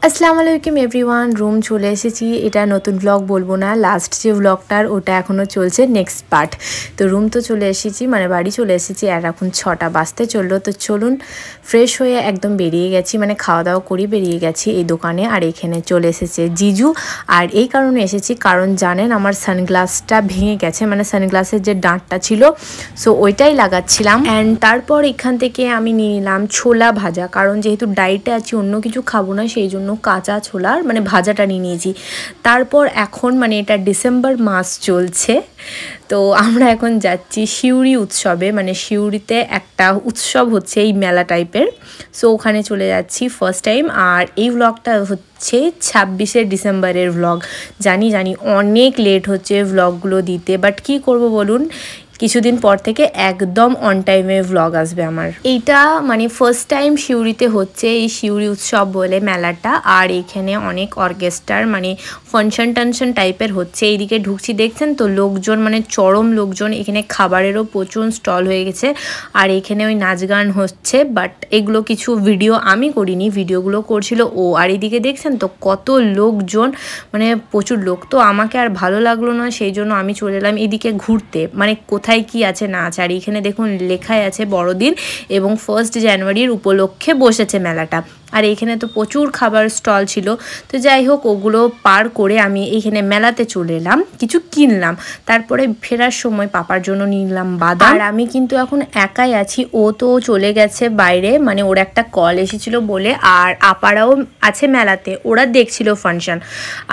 আসসালামু আলাইকুম everyone. Room চলে এসেছি। এটা নতুন ব্লগ বলবো না, লাস্ট যে ব্লগটার ওটা এখনও চলছে, নেক্সট পার্ট। তো রুম তো চলে এসেছি, মানে বাড়ি চলে এসেছি, আর এখন 6টা বাজতে চললো। তো চলুন, ফ্রেশ হয়ে একদম বেরিয়ে গেছি, মানে খাওয়া দাওয়া করি বেরিয়ে গেছি এই দোকানে। আর এখানে চলে এসেছে জিজু। আর এই কারণে এসেছি কারণ জানেন আমার সানগ্লাসটা ভেঙে গেছে, মানে সানগ্লাসের যে ডাঁটটা ছিল, সো ওইটাই লাগাচ্ছিলাম। অ্যান্ড তারপর এখান থেকে আমি নিয়ে নিলাম ছোলা ভাজা, কারণ যেহেতু ডায়েটে আছি অন্য কিছু খাবো না, সেই জন্য কাঁচা ছোলার মানে ভাজাটা নিয়ে নিয়েছি। তারপর এখন মানে এটা ডিসেম্বর মাস চলছে, তো আমরা এখন যাচ্ছি সিউড়ি উৎসবে, মানে সিউড়িতে একটা উৎসব হচ্ছে এই মেলা টাইপের, সো ওখানে চলে যাচ্ছি ফার্স্ট টাইম। আর এই ভ্লগটা হচ্ছে 26শে ডিসেম্বরের ভ্লগ। জানি অনেক লেট হচ্ছে ভ্লগগুলো দিতে, বাট কি করব বলুন, কিছুদিন পর থেকে একদম অন টাইমে ভ্লগ আসবে আমার। এইটা মানে ফার্স্ট টাইম সিউড়িতে হচ্ছে এই সিউড়ি উৎসব বলে মেলাটা। আর এখানে অনেক অর্কেস্ট্রার মানে ফাংশন টানশন টাইপের হচ্ছে। এইদিকে ঢুকছি, দেখছেন তো লোকজন, মানে চরম লোকজন। এখানে খাবারেরও প্রচুর স্টল হয়ে গেছে, আর এখানে ওই নাচ গান হচ্ছে, বাট এগুলো কিছু ভিডিও আমি করিনি, ভিডিওগুলো করছিল ও। আর এদিকে দেখছেন তো কত লোকজন, মানে প্রচুর লোক। তো আমাকে আর ভালো লাগলো না, সেই জন্য আমি চলে এলাম এদিকে ঘুরতে, মানে কোথায় কি আছে না আছে। আর এখানে দেখুন লেখাই আছে বড়দিন এবং 1 জানুয়ারির উপলক্ষে বসেছে মেলাটা। আর এইখানে তো প্রচুর খাবার স্টল ছিল। তো যাই হোক, ওগুলো পার করে আমি এইখানে মেলাতে চলে এলাম, কিছু কিনলাম। তারপরে ফেরার সময় পাপার জন্য নিলাম বাদাম। আর আমি কিন্তু এখন একাই আছি, ও তো চলে গেছে বাইরে, মানে ওর একটা কল এসেছিল বলে। আর আপারাও আছে মেলাতে, ওরা দেখছিল ফাংশন।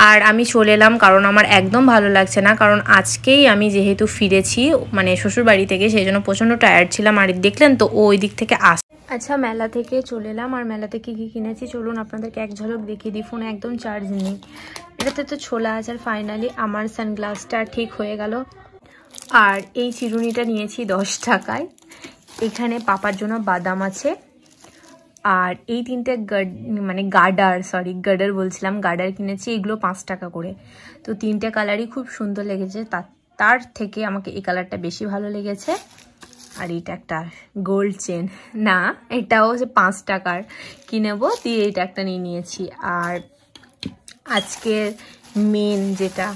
আর আমি চলে এলাম কারণ আমার একদম ভালো লাগছে না, কারণ আজকেই আমি যেহেতু ফিরেছি মানে শ্বশুর বাড়ি থেকে, সেই জন্য প্রচণ্ড টায়ার্ড ছিলাম। আর দেখলেন তো ও ওই দিক থেকে আচ্ছা, মেলা থেকে চলে এলাম। আর মেলা থেকে কী কিনেছি চলুন আপনাদেরকে এক ঝলক দেখিয়ে দিই। ফোনে একদম চার্জ নেই। এটাতে তো ছোলা আছে। আর ফাইনালি আমার সানগ্লাসটা ঠিক হয়ে গেল। আর এই চিরুনিটা নিয়েছি 10 টাকায়। এখানে পাপার জন্য বাদাম আছে। আর এই তিনটে মানে গার্ডার বলছিলাম, গার্ডার কিনেছি, এগুলো 5 টাকা করে। তো তিনটে কালারই খুব সুন্দর লেগেছে, তার থেকে আমাকে এই কালারটা বেশি ভালো লেগেছে। আর এটা একটা গোল্ড চেন, না এটাও হচ্ছে 5 টাকার, কিনেবো দিয়ে এটা একটা নিয়ে নিয়েছি। আর আজকের মেন যেটা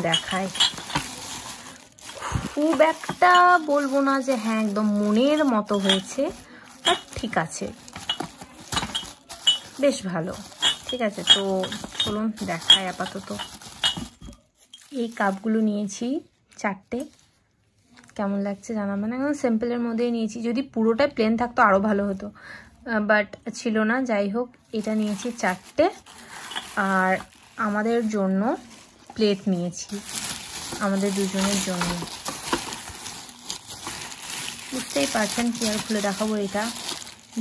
দেখায়, খুব একটা বলবো না যে হ্যাঁ একদম মনের মতো হয়েছে, বাট ঠিক আছে, বেশ ভালো, ঠিক আছে। তো চলুন দেখায় আপাতত। এই কাপগুলো নিয়েছি 4টে, কেমন লাগছে জানাবেন। একদম সিম্পলের মধ্যেই নিয়েছি, যদি পুরোটা প্লেন থাকতো আরও ভালো হতো, বাট ছিল না। যাই হোক, এটা নিয়েছি 4টে। আর আমাদের জন্য প্লেট নিয়েছি, আমাদের দুজনের জন্য। বুঝতেই পারছেন, কি আর খুলে দেখাবো, এটা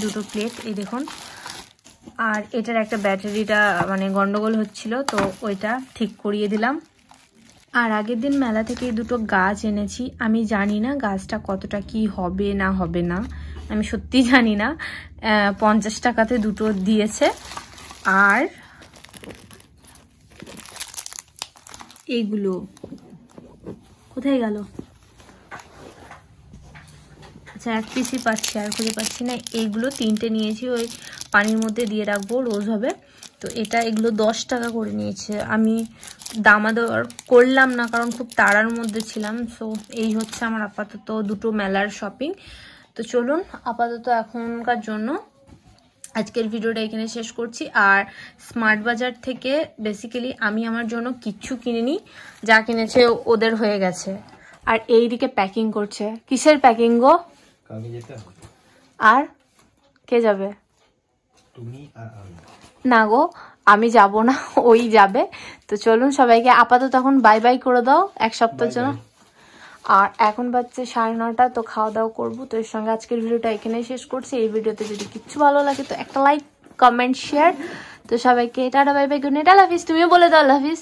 2টো প্লেট, এই দেখুন। আর এটার একটা ব্যাটারিটা মানে গন্ডগোল হচ্ছিল, তো ওইটা ঠিক করিয়ে দিলাম। আর আগের দিন মেলা থেকে 2টো গাছ এনেছি। আমি জানি না গাছটা কতটা কি হবে না হবে না, আমি সত্যি জানি না। 50 টাকাতে 2টো দিয়েছে। আর এইগুলো কোথায় গেল? আচ্ছা, 1 পিসই পাচ্ছি, আর খুঁজে পাচ্ছি না। এইগুলো 3টে নিয়েছি, ওই পানির মধ্যে দিয়ে রাখবো, রোজ হবে। তো এগুলো 10 টাকা করে নিয়েছে। আমি দামাদর করলাম না, কারণ খুব তাড়ার মধ্যে ছিলাম। সো এই হচ্ছে আমার আপাতত 2টো মেলার শপিং। তো চলুন আপাতত এখনকার জন্য আজকের ভিডিওটা এখানে শেষ করছি। আর স্মার্ট বাজার থেকে বেসিক্যালি আমি আমার জন্য কিচ্ছু কিনিনি, যা কিনেছে ওদের হয়ে গেছে। আর এইদিকে প্যাকিং করছে। কিসের প্যাকিং গো? আর কে যাবে? না গো, আমি যাব না, ওই যাবে। তো চলুন সবাইকে আপাতত এখন বাই বাই করে দাও 1 সপ্তাহের জন্য। আর এখন বাজছে 9:30, তো খাওয়া দাওয়া করবো। তো এর সঙ্গে আজকের ভিডিওটা এখানেই শেষ করছি। এই ভিডিওতে যদি কিচ্ছু ভালো লাগে তো একটা লাইক, কমেন্ট, শেয়ার। তো সবাইকে tata, bye bye, good night, আল্লাহ হাফিজ। তুমিও বলে দাও আল্লাহ হাফিজ।